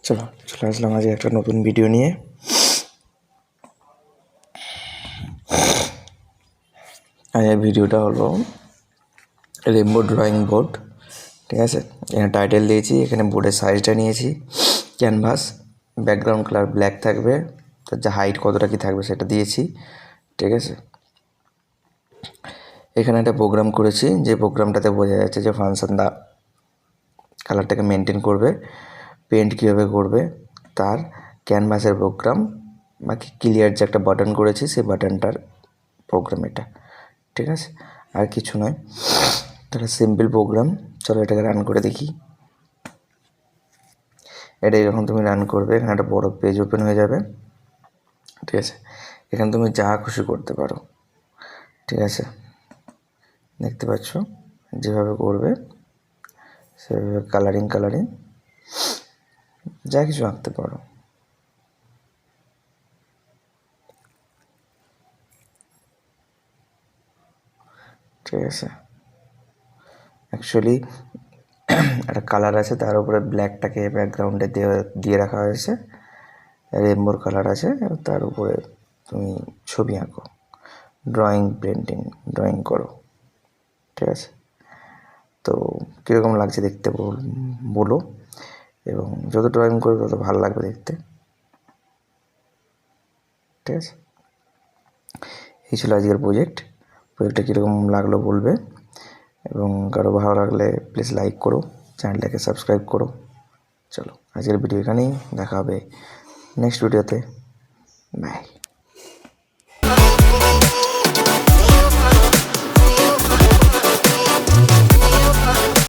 চলে আসলাম আজকে একটা নতুন ভিডিও নিয়ে। এই ভিডিওটা হলো রেইনবো ড্রয়িং বোর্ড। ঠিক আছে, এখানে টাইটেল দিয়েছি, এখানে বোর্ডের সাইজটা নিয়েছি, ক্যানভাস, ব্যাকগ্রাউন্ড কালার ব্ল্যাক থাকবে, তার যে হাইট কতটা কী থাকবে সেটা দিয়েছি। ঠিক আছে, এখানে একটা প্রোগ্রাম করেছি, যে প্রোগ্রামটাতে বোঝা যাচ্ছে যে ফাংশন দা কালারটাকে মেনটেন করবে, পেন্ট কীভাবে করবে, তার ক্যানভাসের প্রোগ্রাম, বাকি ক্লিয়ার যে একটা বাটন করেছি সেই বাটনটার প্রোগ্রাম এটা। ঠিক আছে, আর কিছু নয়, তাহলে সিম্পল প্রোগ্রাম। চলো এটাকে রান করে দেখি। এটা যখন তুমি রান করবে এখানে একটা বড় পেজ ওপেন হয়ে যাবে। ঠিক আছে, এখানে তুমি যা খুশি করতে পারো। ঠিক আছে, দেখতে পাচ্ছ যেভাবে করবে সেভাবে কালারিং যা কিছু আঁকতে পারো। ঠিক আছে, অ্যাকচুয়ালি একটা কালার আছে, তার উপরে ব্ল্যাকটাকে ব্যাকগ্রাউন্ডে দিয়ে রাখা হয়েছে, রেইনবোর কালার আছে, তার উপরে তুমি ছবি আঁকো, ড্রয়িং করো। ঠিক আছে, তো কীরকম লাগছে দেখতে বলো, এবং যত ড্রয়িং করবে তত ভালো লাগবে দেখতে। ঠিক আছে, এই ছিল আজকের প্রজেক্টটা কীরকম লাগলো বলবে, এবং কারো ভালো লাগলে প্লিজ লাইক করো, চ্যানেলটাকে সাবস্ক্রাইব করো। চলো আজকের ভিডিও এখানেই, দেখা হবে নেক্সট ভিডিওতে। বাই।